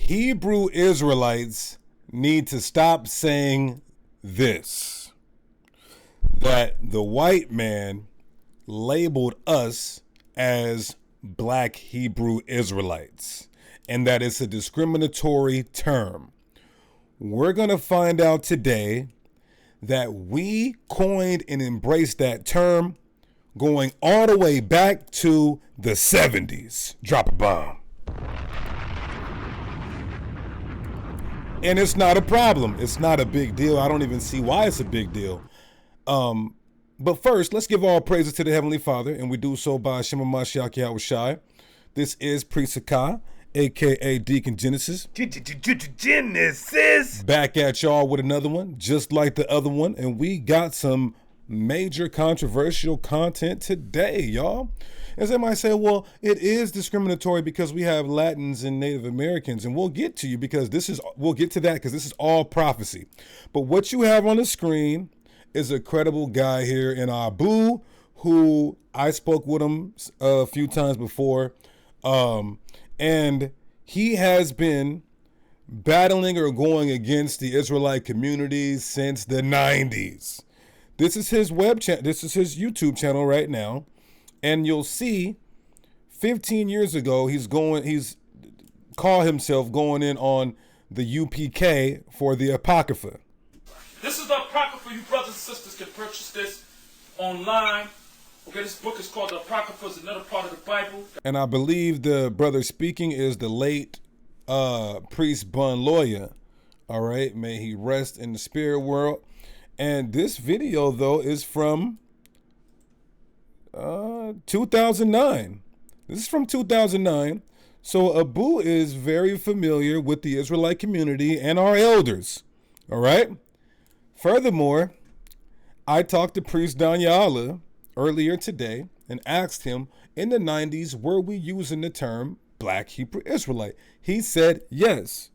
Hebrew Israelites need to stop saying this, that the white man labeled us as black Hebrew Israelites, and that it's a discriminatory term. We're going to find out today that we coined and embraced that term going all the way back to the 70s. Drop a bomb. And it's not a problem. It's not a big deal. I don't even see why it's a big deal. But first, let's give all praises to the Heavenly Father, and we do so by Shema Mashiach Yahweh Shai. This is Priest Sakai, a.k.a. Deacon Genesis. Genesis! Back at y'all with another one, just like the other one, and we got some major controversial content today, y'all. As they might say, well, it is discriminatory because we have Latins and Native Americans, and we'll get to you because we'll get to that because this is all prophecy. But what you have on the screen is a credible guy here in Abu, who I spoke with him a few times before, and he has been battling or going against the Israelite community since the 90s. This is his this is his YouTube channel right now. And you'll see 15 years ago, he's called himself going in on the UPK for the Apocrypha. This is the Apocrypha. You brothers and sisters can purchase this online. Okay, this book is called the Apocrypha. It's another part of the Bible. And I believe the brother speaking is the late priest Bun Loya. All right, may he rest in the spirit world. And this video, though, is from 2009. This is from 2009. So Abu is very familiar with the Israelite community and our elders. All right. Furthermore, I talked to Priest Danyala earlier today and asked him, in the 90s, were we using the term Black Hebrew Israelite? He said yes.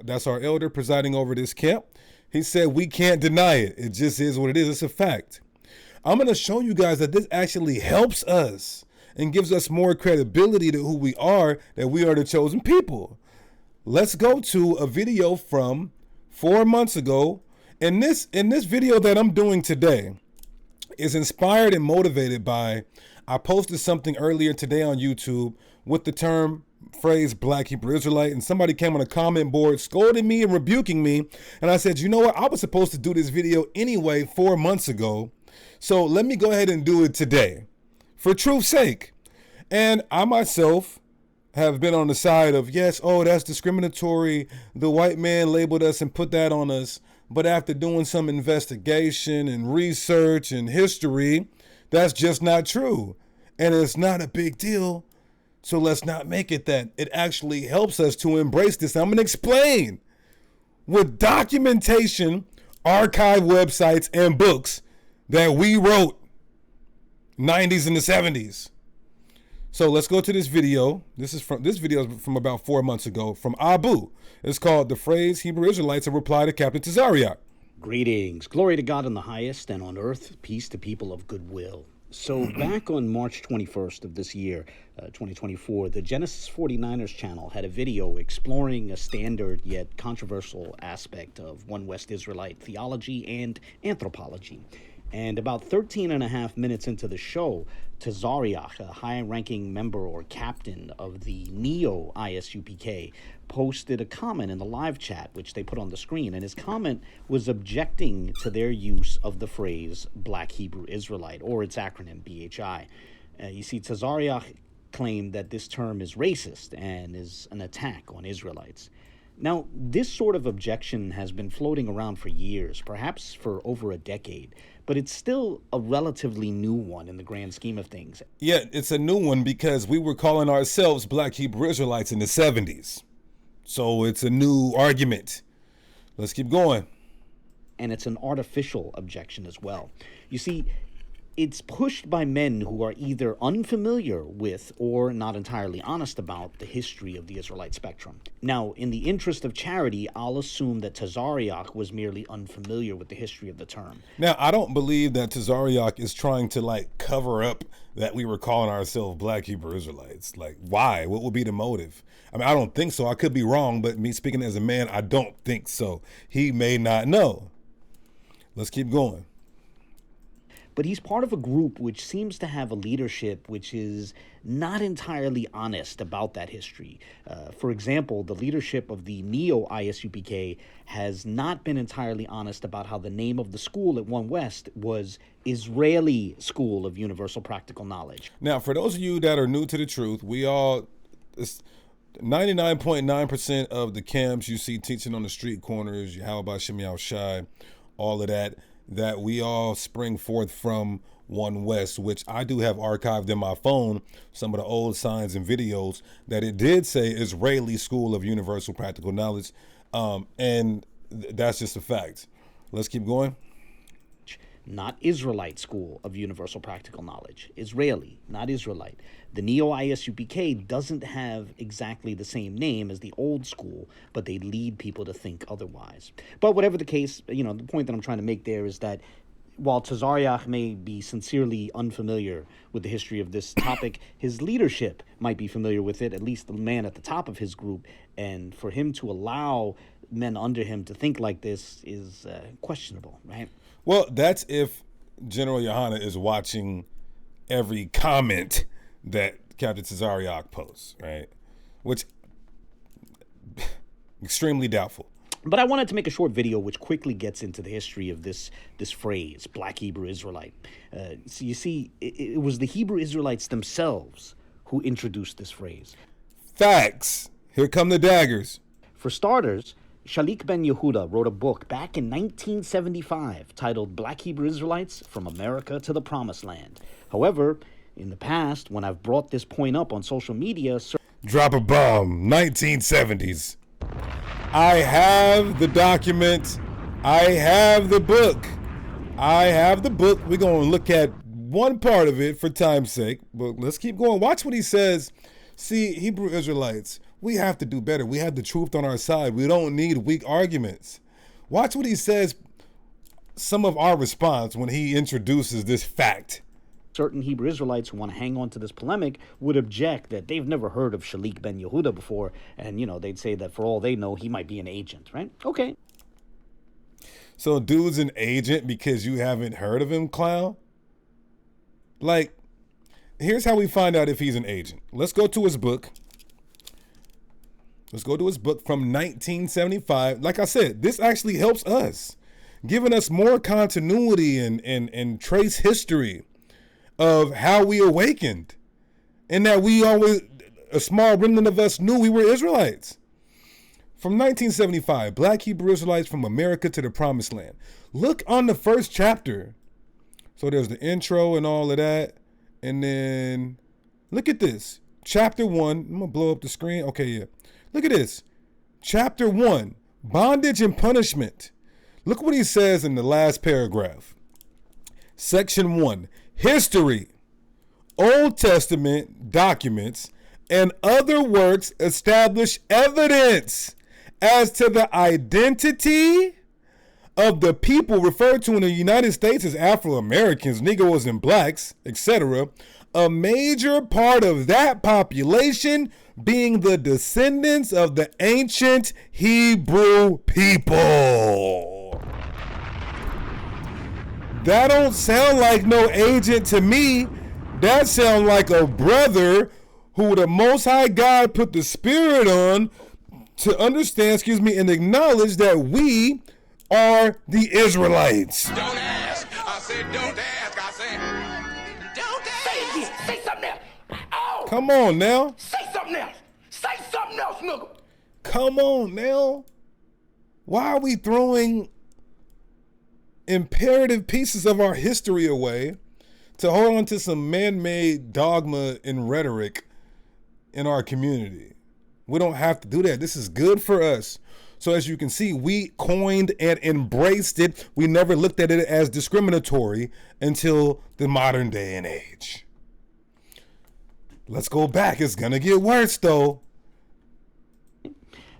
That's our elder presiding over this camp. He said we can't deny it. It just is what it is. It's a fact. I'm going to show you guys that this actually helps us and gives us more credibility to who we are, that we are the chosen people. Let's go to a video from 4 months ago. And this video that I'm doing today is inspired and motivated by, I posted something earlier today on YouTube with the phrase Black Hebrew Israelite, and somebody came on a comment board scolding me and rebuking me. And I said, you know what? I was supposed to do this video anyway 4 months ago. So let me go ahead and do it today for truth's sake. And I myself have been on the side of, yes, oh, that's discriminatory. The white man labeled us and put that on us. But after doing some investigation and research and history, that's just not true. And it's not a big deal. So let's not make it that. It actually helps us to embrace this. I'm going to explain with documentation, archive websites, and books that we wrote 90s and the 70s. So let's go to this video. This video is from about 4 months ago from Abu. It's called The Phrase Hebrew Israelites, a Reply to Captain Tazariak. Greetings. Glory to God in the highest, and on earth, peace to people of goodwill. So back on March 21st of this year, 2024, the Genesis 49ers channel had a video exploring a standard yet controversial aspect of One West Israelite theology and anthropology. And about 13 and a half minutes into the show, Tazariak, a high-ranking member or captain of the Neo-ISUPK, posted a comment in the live chat, which they put on the screen. And his comment was objecting to their use of the phrase Black Hebrew Israelite, or its acronym BHI. You see, Tazariak claimed that this term is racist and is an attack on Israelites. Now, this sort of objection has been floating around for years, perhaps for over a decade, but it's still a relatively new one in the grand scheme of things. Yeah, it's a new one because we were calling ourselves Black Hebrew Israelites in the 70s. So it's a new argument. Let's keep going. And it's an artificial objection as well. You see, it's pushed by men who are either unfamiliar with or not entirely honest about the history of the Israelite spectrum. Now, in the interest of charity, I'll assume that Tazariak was merely unfamiliar with the history of the term. Now, I don't believe that Tazariak is trying to like cover up that we were calling ourselves Black Hebrew Israelites. Like, why? What would be the motive? I mean, I don't think so. I could be wrong, but me speaking as a man, I don't think so. He may not know. Let's keep going. But he's part of a group which seems to have a leadership which is not entirely honest about that history. For example, the leadership of the neo-ISUPK has not been entirely honest about how the name of the school at One West was Israeli School of Universal Practical Knowledge. Now, for those of you that are new to the truth, 99.9% of the camps you see teaching on the street corners, Yahweh Shem Yahweh Shai, all of that we all spring forth from One West, which I do have archived in my phone, some of the old signs and videos that it did say Israeli School of Universal Practical Knowledge, and that's just a fact. Let's keep going. Not Israelite School of Universal Practical Knowledge. Israeli, not Israelite. The neo-ISUPK doesn't have exactly the same name as the old school, but they lead people to think otherwise. But whatever the case, the point that I'm trying to make there is that while Tazariak may be sincerely unfamiliar with the history of this topic, his leadership might be familiar with it, at least the man at the top of his group, and for him to allow men under him to think like this is questionable, right? Well, that's if General Yohana is watching every comment that Captain Tazariak posts, right? Which, extremely doubtful. But I wanted to make a short video which quickly gets into the history of this phrase, Black Hebrew Israelite. So you see, it was the Hebrew Israelites themselves who introduced this phrase. Facts. Here come the daggers. For starters, Shalik ben Yehuda wrote a book back in 1975 titled Black Hebrew Israelites From America to the Promised Land. However, in the past, when I've brought this point up on social media... Drop a bomb, 1970s. I have the document. I have the book. We're going to look at one part of it for time's sake, but let's keep going. Watch what he says. See, Hebrew Israelites, we have to do better. We have the truth on our side. We don't need weak arguments. Watch what he says, some of our response when he introduces this fact. Certain Hebrew Israelites who want to hang on to this polemic would object that they've never heard of Shalik ben Yehuda before, and, they'd say that for all they know, he might be an agent, right? Okay. So dude's an agent because you haven't heard of him, clown? Like, here's how we find out if he's an agent. Let's go to his book. Let's go to his book from 1975. Like I said, this actually helps us, giving us more continuity and trace history of how we awakened, and that we always, a small remnant of us knew we were Israelites. From 1975, Black Hebrew Israelites from America to the Promised Land. Look on the first chapter. So there's the intro and all of that. And then look at this. Chapter 1. I'm going to blow up the screen. Okay, yeah. Look at this. Chapter 1. Bondage and punishment. Look what he says in the last paragraph. Section 1. History. Old Testament documents and other works establish evidence as to the identity of the people referred to in the United States as Afro-Americans, Negroes, and blacks, etc., a major part of that population being the descendants of the ancient Hebrew people. That don't sound like no agent to me. That sounds like a brother who the Most High God put the Spirit on to understand, and acknowledge that we are the Israelites. Don't ask. I said don't ask. I said don't ask. Say something else. Oh, Come on now. say something else. Say something else, nigga. Come on now. Why are we throwing imperative pieces of our history away to hold on to some man-made dogma and rhetoric in our community? We don't have to do that. This is good for us. So as you can see, we coined and embraced it. We never looked at it as discriminatory until the modern day and age. Let's go back. It's going to get worse, though.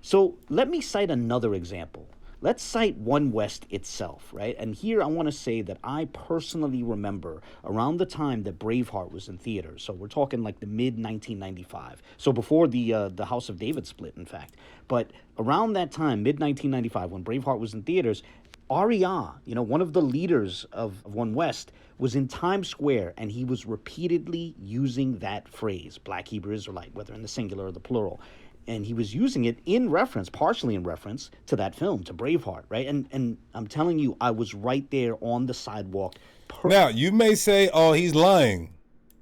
So let me cite another example. Let's cite One West itself, right? And here I want to say that I personally remember around the time that Braveheart was in theaters. So we're talking like the mid 1995. So before the House of David split, in fact. But around that time, mid 1995, when Braveheart was in theaters, Arya, one of the leaders of One West, was in Times Square, and he was repeatedly using that phrase, Black Hebrew Israelite, whether in the singular or the plural. And he was using it in reference, partially in reference to that film, to Braveheart, right? And I'm telling you, I was right there on the sidewalk. Now, you may say, oh, he's lying.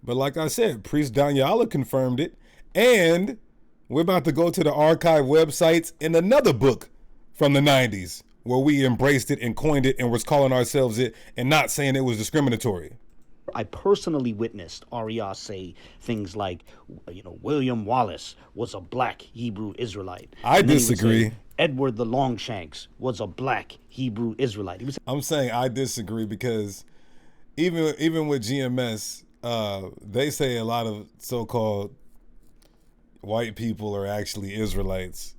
But like I said, Priest Daniela confirmed it. And we're about to go to the archive websites in another book from the 90s where we embraced it and coined it and was calling ourselves it and not saying it was discriminatory. I personally witnessed Arya say things like, William Wallace was a black Hebrew Israelite. I disagree. Edward the Longshanks was a black Hebrew Israelite. I'm saying I disagree because even with GMS, they say a lot of so-called white people are actually Israelites.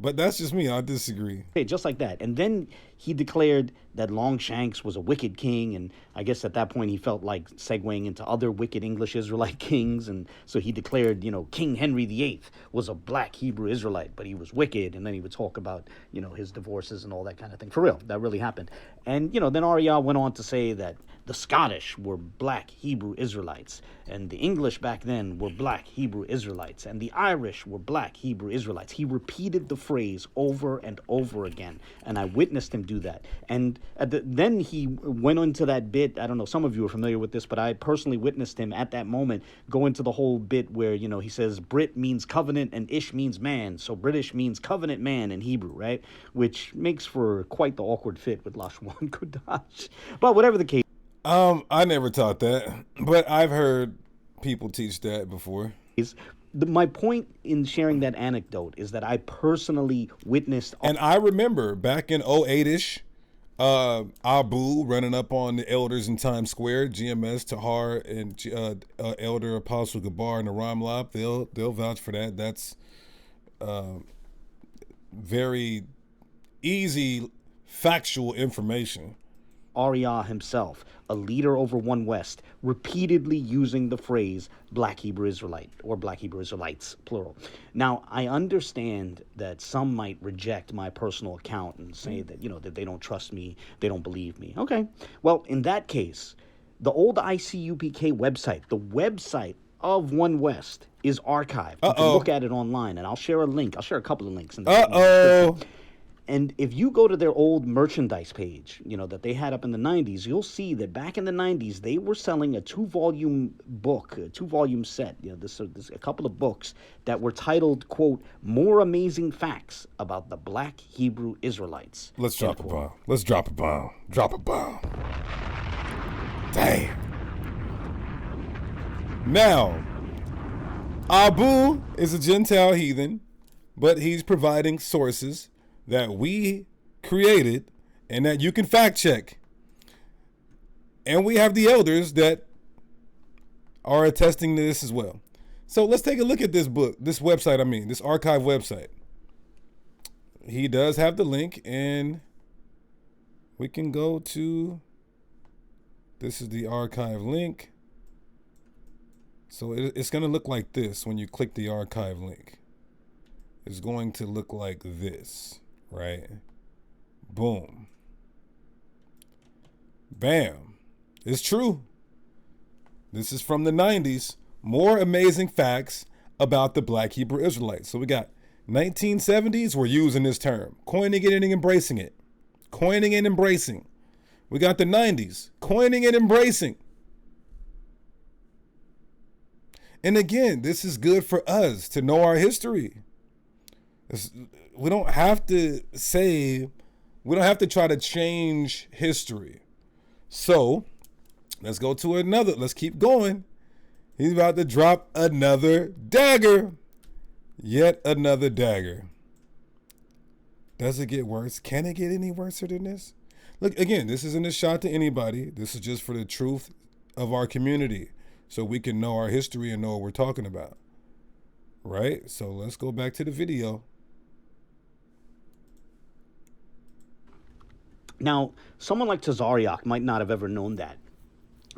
But that's just me. I disagree. Okay, just like that. And then he declared that Longshanks was a wicked king. And I guess at that point he felt like segueing into other wicked English Israelite kings. And so he declared, King Henry VIII was a black Hebrew Israelite, but he was wicked. And then he would talk about, his divorces and all that kind of thing. For real, that really happened. And, then Arya went on to say that the Scottish were black Hebrew Israelites. And the English back then were black Hebrew Israelites. And the Irish were black Hebrew Israelites. He repeated the phrase over and over again. And I witnessed him do that. And then he went into that bit. I don't know, some of you are familiar with this, but I personally witnessed him at that moment go into the whole bit where, he says Brit means covenant and Ish means man. So British means covenant man in Hebrew, right? Which makes for quite the awkward fit with Lashwan Kodash. But whatever the case. I never taught that, but I've heard people teach that before. My point in sharing that anecdote is that I personally witnessed. And I remember back in 08-ish, Abu running up on the elders in Times Square, GMS, Tahar, and Elder Apostle Gabar and the Ramlab. They'll vouch for that. That's very easy, factual information. Arya himself, a leader over One West, repeatedly using the phrase Black Hebrew Israelite or Black Hebrew Israelites, plural. Now, I understand that some might reject my personal account and say that, that they don't trust me, they don't believe me. Okay. Well, in that case, the old ICUPK website, the website of One West is archived. You can look at it online, and I'll share a link. I'll share a couple of links in the And if you go to their old merchandise page, that they had up in the 90s, you'll see that back in the 90s, they were selling a 2-volume book, a 2-volume set, this a couple of books that were titled, quote, More Amazing Facts About the Black Hebrew Israelites. Let's drop a bomb. Let's drop a bomb. Drop a bomb. Damn. Now, Abu is a Gentile heathen, but he's providing sources that we created and that you can fact check. And we have the elders that are attesting to this as well. So let's take a look at this book, this website, this archive website. He does have the link, and we can go to, this is the archive link. So it's going to look like this when you click the archive link. It's going to look like this. Right? Boom. Bam. It's true. This is from the 90s. More amazing facts about the Black Hebrew Israelites. So we got 1970s, we're using this term. Coining it and embracing it. Coining and embracing. We got the 90s. Coining and embracing. And again, this is good for us to know our history. We don't have to try to change history. So let's go to another. Let's keep going. He's about to drop another dagger. Yet another dagger. Does it get worse? Can it get any worse than this? Look, again, this isn't a shot to anybody. This is just for the truth of our community, so we can know our history and know what we're talking about. Right? So let's go back to the video. Now, someone like Tazariak might not have ever known that.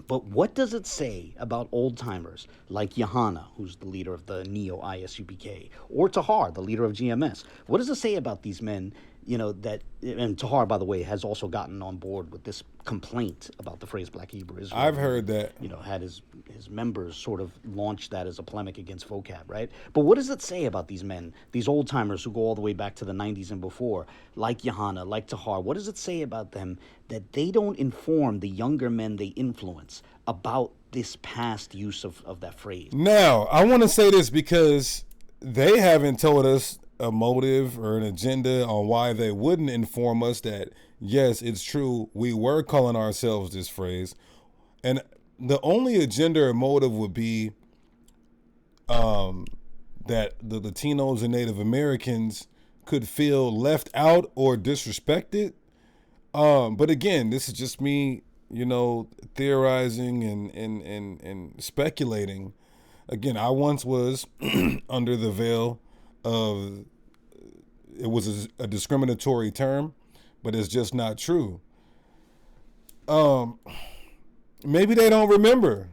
But what does it say about old-timers like Johanna, who's the leader of the Neo-ISUPK, or Tahar, the leader of GMS? What does it say about these men, you know, that, and Tahar, by the way, has also gotten on board with this complaint about the phrase Black Hebrew Israelite. I've heard that. You know, had his members sort of launch that as a polemic against vocab, right? But what does it say about these men, these old-timers who go all the way back to the 90s and before, like Johanna, like Tahar? What does it say about them that they don't inform the younger men they influence about this past use of that phrase? Now, I want to say this because they haven't told us a motive or an agenda on why they wouldn't inform us that, yes, it's true, we were calling ourselves this phrase. And the only agenda or motive would be that the Latinos and Native Americans could feel left out or disrespected. But again, this is just me, you know, theorizing and speculating. Again, I once was under the veil of it was a discriminatory term, but it's just not true. Maybe they don't remember.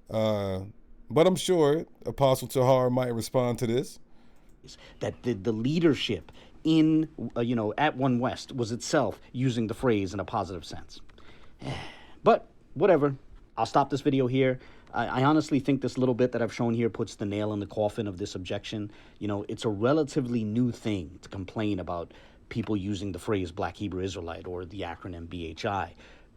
But I'm sure Apostle Tahar might respond to this. That the leadership in, at One West was itself using the phrase in a positive sense. But whatever, I'll stop this video here. I honestly think this little bit that I've shown here puts the nail in the coffin of this objection. You know, it's a relatively new thing to complain about people using the phrase Black Hebrew Israelite or the acronym BHI.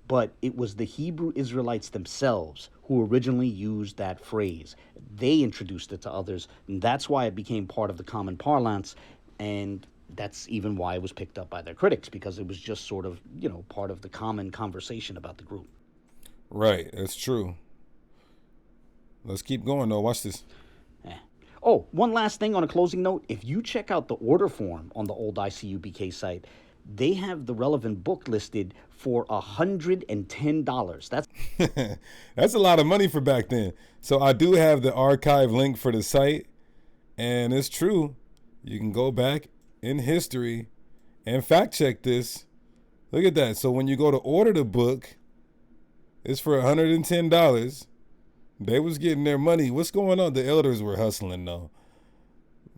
But it was the Hebrew Israelites themselves who originally used that phrase. They introduced it to others, and that's why it became part of the common parlance, and that's even why it was picked up by their critics, because it was just sort of, part of the common conversation about the group. Right, that's true. Let's keep going, though. Watch this. Oh, one last thing on a closing note. If you check out the order form on the old ICUBK site, they have the relevant book listed for $110. That's a lot of money for back then. So I do have the archive link for the site, and it's true. You can go back in history and fact check this. Look at that. So when you go to order the book, it's for $110. They was getting their money. What's going on? The elders were hustling, though.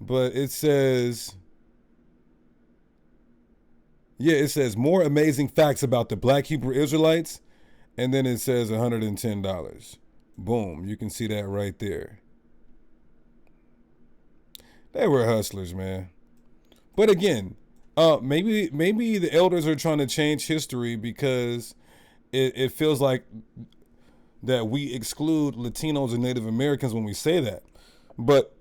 But it says, it says more amazing facts about the Black Hebrew Israelites. And then it says $110. Boom. You can see that right there. They were hustlers, man. But again, maybe the elders are trying to change history because it feels like that we exclude Latinos and Native Americans when we say that. But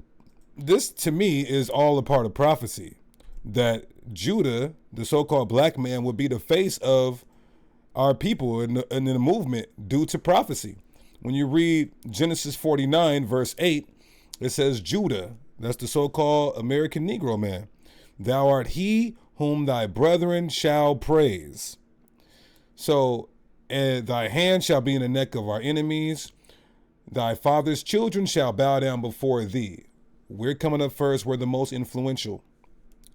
this, to me, is all a part of prophecy. That Judah, the so-called black man, would be the face of our people in the movement due to prophecy. When you read Genesis 49, verse 8, it says, Judah, that's the so-called American Negro man, thou art he whom thy brethren shall praise. So, and thy hand shall be in the neck of our enemies. Thy father's children shall bow down before thee. We're coming up first. We're the most influential.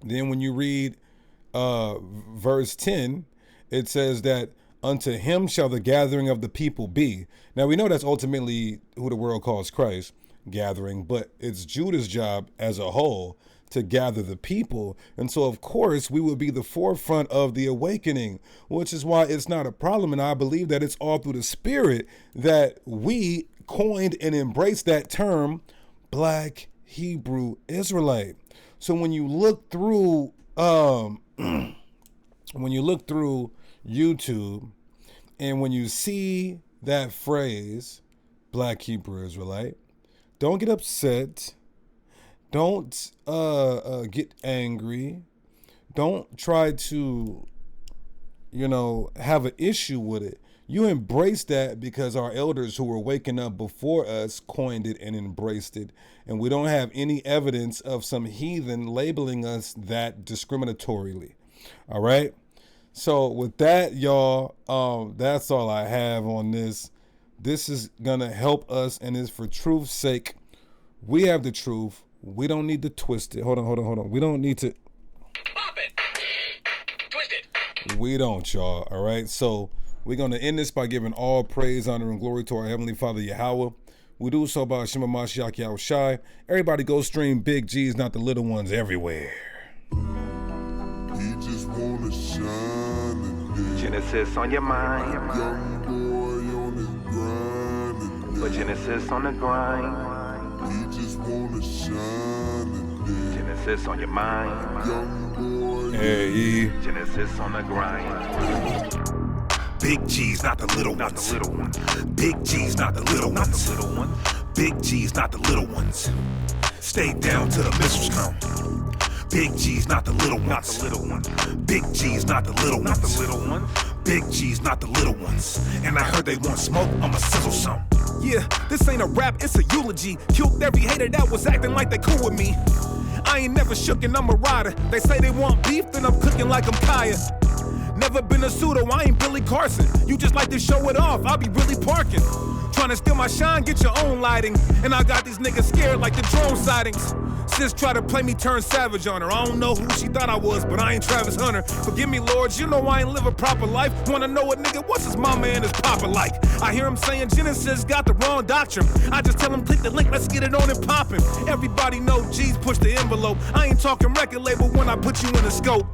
Then when you read verse 10, it says that unto him shall the gathering of the people be. Now we know that's ultimately who the world calls Christ, gathering, but it's Judah's job as a whole to gather the people. And so, of course, we will be the forefront of the awakening, which is why it's not a problem. And I believe that it's all through the Spirit that we coined and embraced that term, Black Hebrew Israelite. So when you look through, YouTube, and when you see that phrase, Black Hebrew Israelite, don't get upset. Don't get angry. Don't try to, have an issue with it. You embrace that because our elders who were waking up before us coined it and embraced it. And we don't have any evidence of some heathen labeling us that discriminatorily. All right. So with that, y'all, that's all I have on this. This is going to help us, and it's for truth's sake. We have the truth. We don't need to twist it. Hold on. We don't need to. Pop it. Twist it. We don't, y'all. All right. So we're going to end this by giving all praise, honor, and glory to our Heavenly Father, Yahweh. We do so by Shema Mashiach Yahushai. Everybody go stream Big G's, not the little ones, everywhere. He just wanna shine today. Genesis on your mind, Young boy on his grind but today. Genesis on the grind. He just wanna shine today. Genesis on your mind, Young boy. Hey, Genesis on the grind. Big G's, not the little Not ones. the little ones, Big G's, not the little not ones. the little ones. Big G's, not the little ones. Stay down till the missiles come. Big G's, not the little Not ones. the little ones, Big G's, not the little not the ones. little ones. Big G's, not the little ones. And I heard they want smoke, I'ma sizzle some. Yeah, this ain't a rap, it's a eulogy. Killed every hater that was acting like they cool with me. I ain't never shook and I'm a rider. They say they want beef, then I'm cooking like I'm Kaya. Never been a pseudo, I ain't Billy Carson. You just like to show it off, I'll be really parking. Tryna steal my shine, get your own lighting. And I got these niggas scared like the drone sightings. Sis try to play me turn savage on her. I don't know who she thought I was, but I ain't Travis Hunter. Forgive me, Lord, you know I ain't live a proper life. Wanna know what nigga, what's his mama and his papa like? I hear him saying Genesis got the wrong doctrine. I just tell him click the link, let's get it on and poppin'. Everybody know G's push the envelope. I ain't talking record label when I put you in the scope.